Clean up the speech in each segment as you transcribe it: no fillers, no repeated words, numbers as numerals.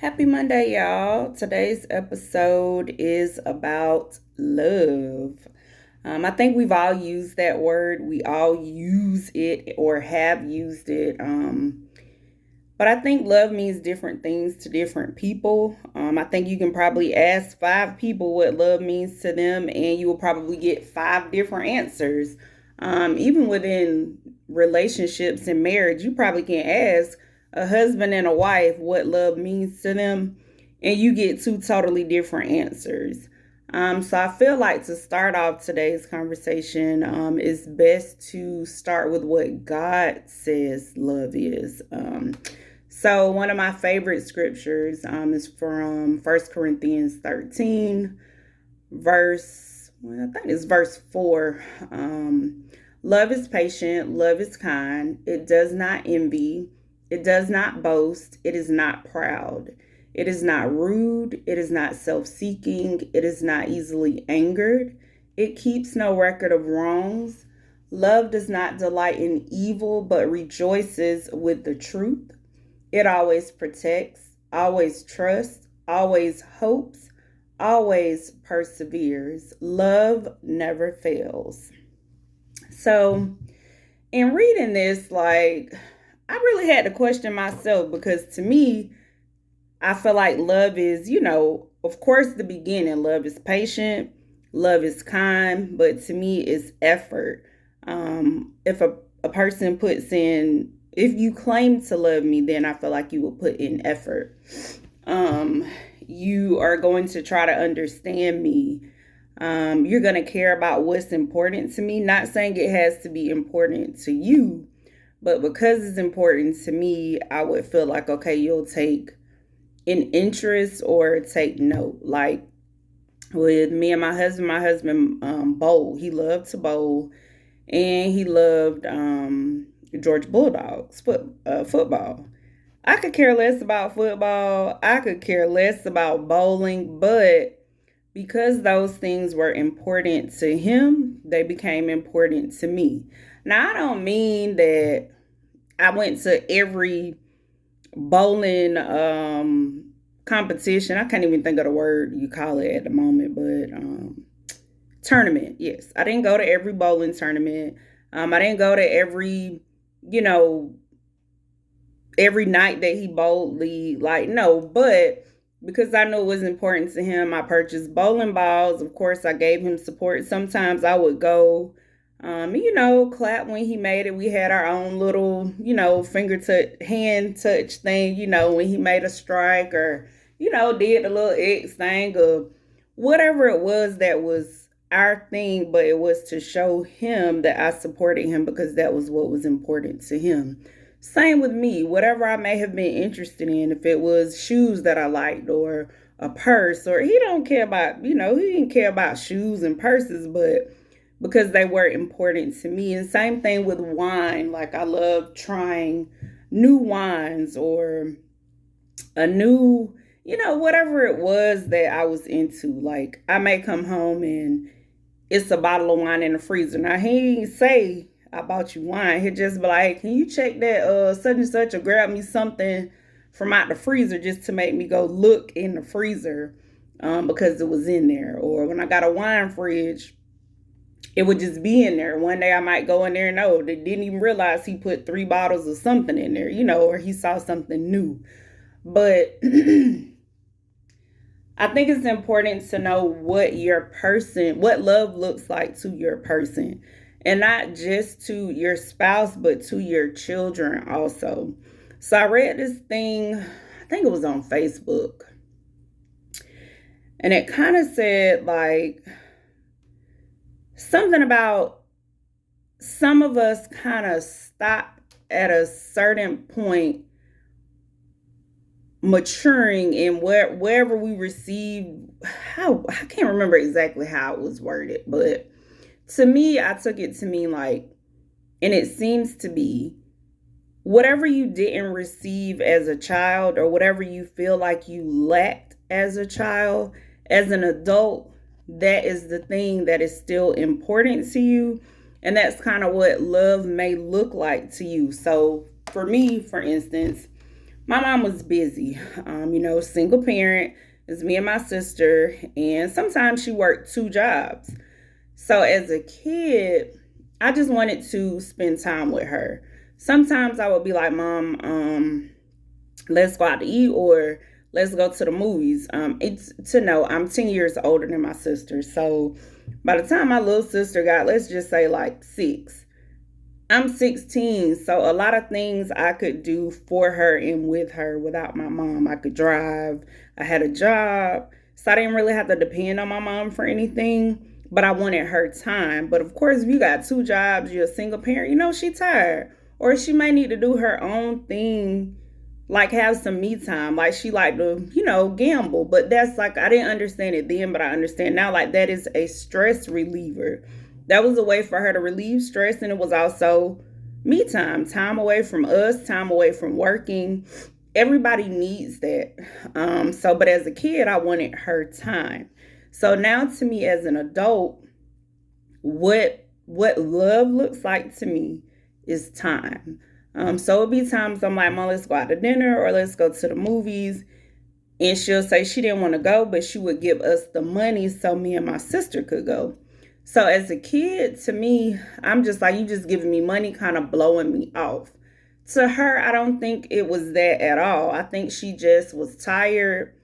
Happy Monday, y'all. Today's episode is about love. I think we've all used that word. We all use it or have used it. But I think love means different things to different people. I think you can probably ask five people what love means to them, and you will probably get five different answers. Even within relationships and marriage, you probably can ask a husband and a wife what love means to them, and you get two totally different answers. So I feel like to start off today's conversation, it's best to start with what God says love is. So one of my favorite scriptures is from 1 Corinthians 13, I think it's verse 4. Love is patient, love is kind, it does not envy, it does not boast, it is not proud, it is not rude, it is not self seeking, it is not easily angered, it keeps no record of wrongs. Love does not delight in evil, but rejoices with the truth. It always protects, always trusts, always hopes, always perseveres. Love never fails. So, in reading this, I really had to question myself because to me, I feel like love is, of course, the beginning. Love is patient, love is kind, but to me, it's effort. If a person puts in, if you claim to love me, then I feel like you will put in effort. You are going to try to understand me. You're going to care about what's important to me. Not saying it has to be important to you, but because it's important to me, I would feel like, okay, you'll take an interest or take note. Like with me and my husband bowl. He loved to bowl, and he loved Georgia Bulldogs football. I could care less about football. I could care less about bowling, but because those things were important to him, they became important to me. Now, I don't mean that I went to every bowling competition. I can't even think of the word you call it at the moment, but tournament. Yes, I didn't go to every bowling tournament. I didn't go to you know, every night that he boldly like no, but because I knew it was important to him, I purchased bowling balls. Of course, I gave him support. Sometimes I would go, clap when he made it. We had our own little, finger touch, hand touch thing, when he made a strike or, did a little X thing or whatever it was that was our thing, but it was to show him that I supported him because that was what was important to him. Same with me, whatever I may have been interested in, if it was shoes that I liked or a purse, or he don't care about, he didn't care about shoes and purses, but because they were important to me. And same thing with wine. Like I love trying new wines or a new, whatever it was that I was into. Like I may come home and it's a bottle of wine in the freezer. Now he ain't say I bought you wine. He just be like, can you check that such and such or grab me something from out the freezer just to make me go look in the freezer because it was in there. Or when I got a wine fridge, it would just be in there. One day I might go in there and they didn't even realize he put 3 bottles of something in there, or he saw something new. But I think it's important to know what love looks like to your person. And not just to your spouse, but to your children also. So I read this thing, I think it was on Facebook. And it kind of said like something about some of us kind of stop at a certain point maturing in wherever we receive how I can't remember exactly how it was worded, but to me I took it to mean like, and it seems to be, whatever you didn't receive as a child or whatever you feel like you lacked as a child, as an adult, that is the thing that is still important to you. And that's kind of what love may look like to you. So for me, for instance, my mom was busy. Single parent. It's me and my sister, and sometimes she worked two jobs. So as a kid, I just wanted to spend time with her. Sometimes I would be like, Mom, let's go out to eat, or let's go to the movies. It's to know I'm 10 years older than my sister. So by the time my little sister got, let's just say like 6, I'm 16. So a lot of things I could do for her and with her without my mom. I could drive, I had a job. So I didn't really have to depend on my mom for anything, but I wanted her time. But of course, if you got two jobs, you're a single parent, she tired. Or she may need to do her own thing, like have some me time. Like she like to, gamble. But that's like, I didn't understand it then, but I understand now. Like that is a stress reliever. That was a way for her to relieve stress. And it was also me time, time away from us, time away from working. Everybody needs that. But as a kid, I wanted her time. So now to me as an adult, what love looks like to me is time. So it'll be times I'm like, Mom, let's go out to dinner or let's go to the movies. And she'll say she didn't want to go, but she would give us the money so me and my sister could go. So as a kid, to me, I'm just like, you just giving me money, kind of blowing me off. To her, I don't think it was that at all. I think she just was tired.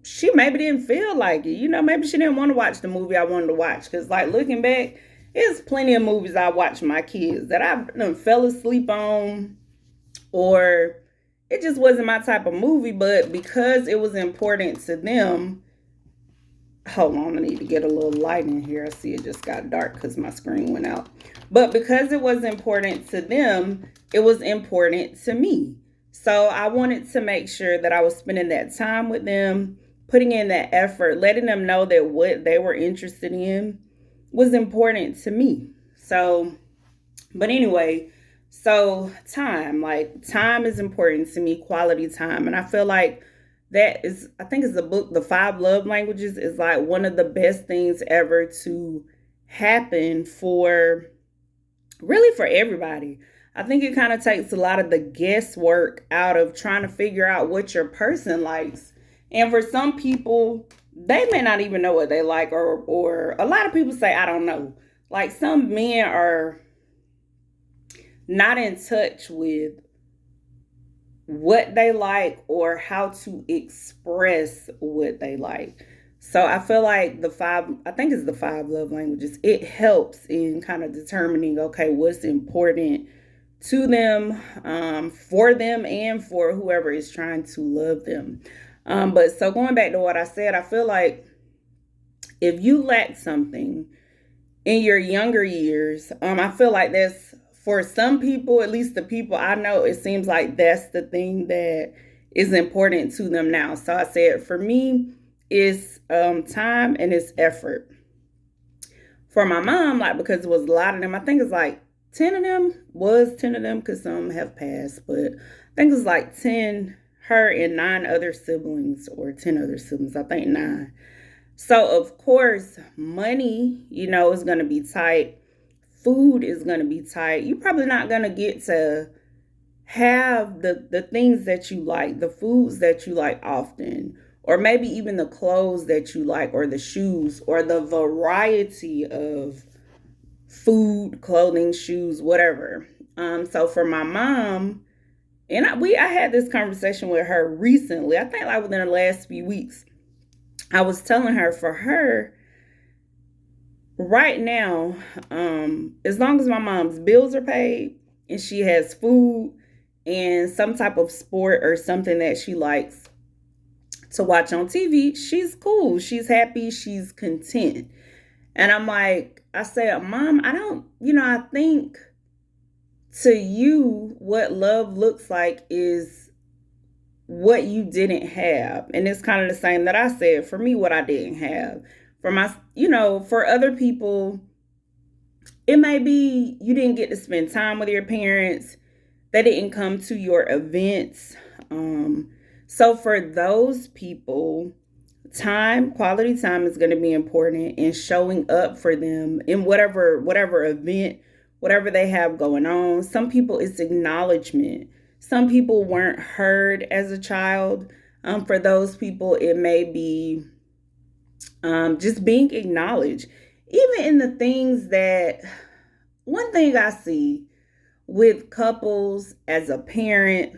She maybe didn't feel like it. Maybe she didn't want to watch the movie I wanted to watch. Because like looking back, there's plenty of movies I watch my kids that I fell asleep on, or it just wasn't my type of movie. But because it was important to them, hold on, I need to get a little light in here. I see it just got dark because my screen went out. But because it was important to them, it was important to me. So I wanted to make sure that I was spending that time with them, putting in that effort, letting them know that what they were interested in was important to me. So, but anyway, so time is important to me, quality time. And I feel like I think it's the book, The 5 Love Languages, is like one of the best things ever to happen for everybody. I think it kind of takes a lot of the guesswork out of trying to figure out what your person likes. And for some people, they may not even know what they like, or a lot of people say, I don't know. Like some men are not in touch with what they like or how to express what they like. So I feel like I think it's the 5 love languages. It helps in kind of determining, okay, what's important to them, for them, and for whoever is trying to love them. But so going back to what I said, I feel like if you lack something in your younger years, I feel like that's, for some people, at least the people I know, it seems like that's the thing that is important to them now. So I said, for me, it's time and it's effort. For my mom, like, because it was a lot of them, I think it's like 10 of them, because some have passed, but I think it's like 10, her and 9 other siblings, or 10 other siblings, I think 9. So of course, money, is going to be tight. Food is going to be tight. You're probably not going to get to have the things that you like, the foods that you like often, or maybe even the clothes that you like, or the shoes, or the variety of food, clothing, shoes, whatever. So for my mom, and I had this conversation with her recently, I think like within the last few weeks. I was telling her, for her, right now, as long as my mom's bills are paid and she has food and some type of sport or something that she likes to watch on TV, she's cool. She's happy. She's content. And I said, Mom, I think to you, what love looks like is what you didn't have. And it's kind of the same that I said, for me, what I didn't have. For other people, it may be you didn't get to spend time with your parents. They didn't come to your events. So for those people, quality time is going to be important, and showing up for them in whatever event, whatever they have going on. Some people, it's acknowledgement. Some people weren't heard as a child. For those people, it may be just being acknowledged. Even in the things that, one thing I see with couples as a parent,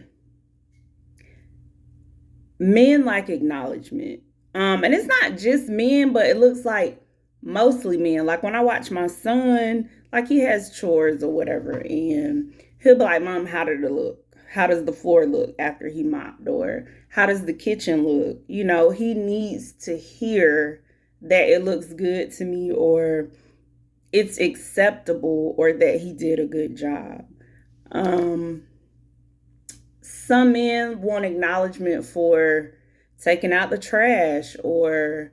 men like acknowledgement. And it's not just men, but it looks like mostly men. Like when I watch my son, like he has chores or whatever, and he'll be like, Mom, how did it look? How does the floor look after he mopped? Or how does the kitchen look? You know, he needs to hear that it looks good to me, or it's acceptable, or that he did a good job. Um, some men want acknowledgement for taking out the trash, or,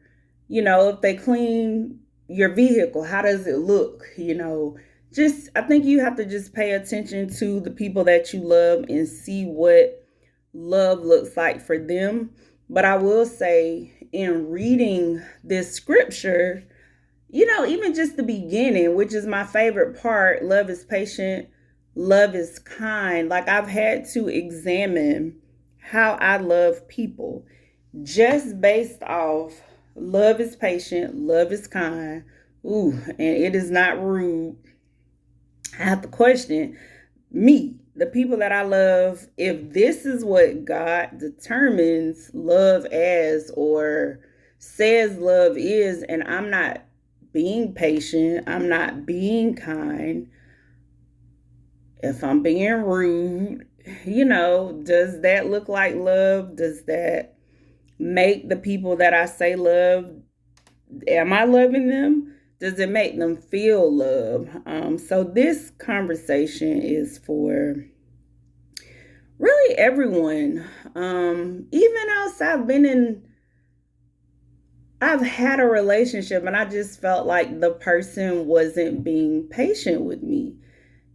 you know, if they clean your vehicle, how does it look? You know, just, I think you have to just pay attention to the people that you love and see what love looks like for them. But I will say, in reading this scripture, you know, even just the beginning, which is my favorite part, love is patient, love is kind. Like, I've had to examine how I love people just based off love is patient, love is kind. Ooh, and it is not rude. I have to question me, the people that I love, if this is what God determines love as, or says love is, and I'm not being patient, I'm not being kind, if I'm being rude, you know, does that look like love? Does that make the people that I say love, am I loving them? Does it make them feel love? So this conversation is for really everyone. Even else, I've had a relationship and I just felt like the person wasn't being patient with me.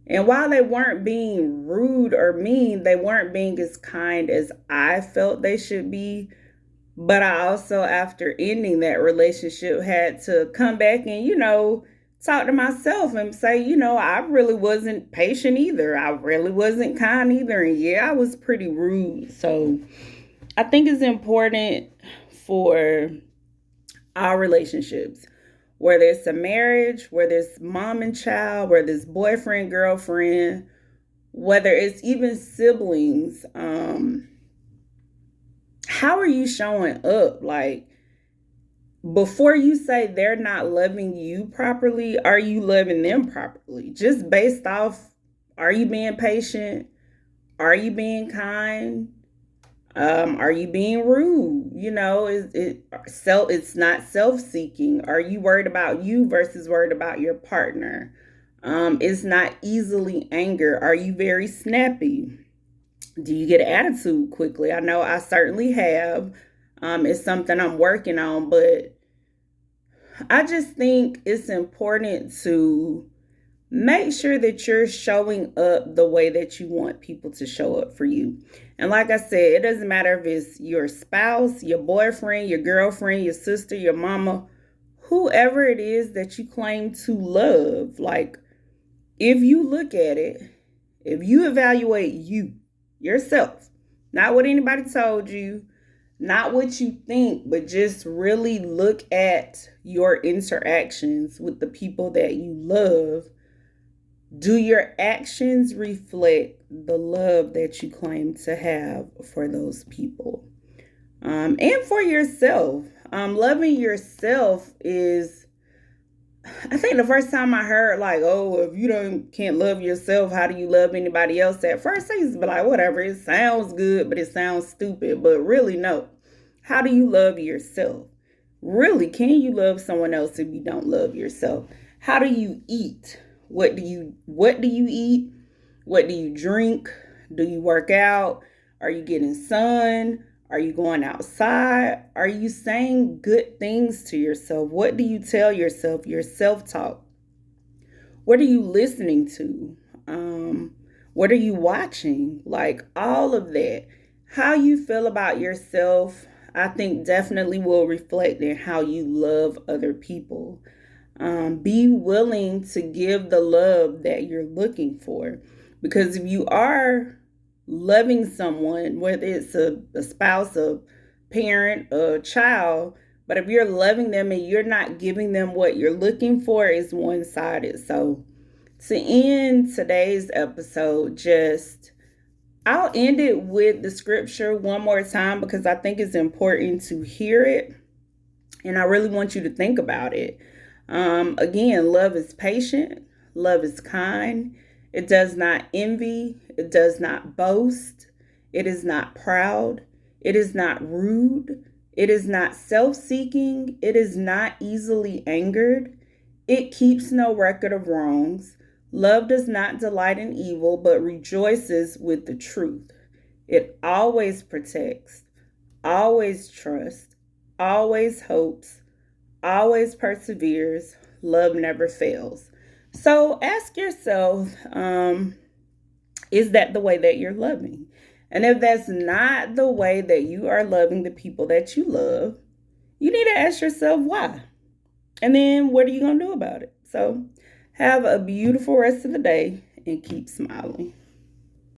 And while they weren't being rude or mean, they weren't being as kind as I felt they should be. But I also, after ending that relationship, had to come back and, you know, talk to myself and say, you know, I really wasn't patient either. I really wasn't kind either. And yeah, I was pretty rude. So I think it's important for our relationships, whether it's a marriage, whether it's mom and child, whether it's boyfriend, girlfriend, whether it's even siblings. How are you showing up? Like, before you say they're not loving you properly, are you loving them properly? Just based off, are you being patient? Are you being kind? Are you being rude? You know, it's not self-seeking. Are you worried about you versus worried about your partner? It's not easily angered. Are you very snappy? Do you get an attitude quickly? I know I certainly have. It's something I'm working on, but I just think it's important to make sure that you're showing up the way that you want people to show up for you. And like I said, it doesn't matter if it's your spouse, your boyfriend, your girlfriend, your sister, your mama, whoever it is that you claim to love. Like, if you look at it, if you evaluate you, yourself, not what anybody told you, not what you think, but just really look at your interactions with the people that you love. Do your actions reflect the love that you claim to have for those people? And for yourself. Loving yourself is, I think the first time I heard, like, oh, if you can't love yourself, how do you love anybody else? At first I used to be like, whatever, it sounds good, but it sounds stupid. But really, no. How do you love yourself? Really, can you love someone else if you don't love yourself? How do you eat? What do you eat? What do you drink? Do you work out? Are you getting sun? Are you going outside? Are you saying good things to yourself? What do you tell yourself? Your self-talk. What are you listening to? What are you watching? Like, all of that. How you feel about yourself, I think, definitely will reflect in how you love other people. Be willing to give the love that you're looking for. Because if you are loving someone, whether it's a spouse, a parent, a child, but if you're loving them and you're not giving them what you're looking for, is one sided. So, to end today's episode, I'll end it with the scripture one more time because I think it's important to hear it and I really want you to think about it. Again, love is patient, love is kind, it does not envy, it does not boast, it is not proud, it is not rude, it is not self seeking, it is not easily angered, it keeps no record of wrongs. Love does not delight in evil, but rejoices with the truth. It always protects, always trusts, always hopes, always perseveres. Love never fails. So ask yourself, is that the way that you're loving? And if that's not the way that you are loving the people that you love, you need to ask yourself why. And then what are you going to do about it? So have a beautiful rest of the day and keep smiling.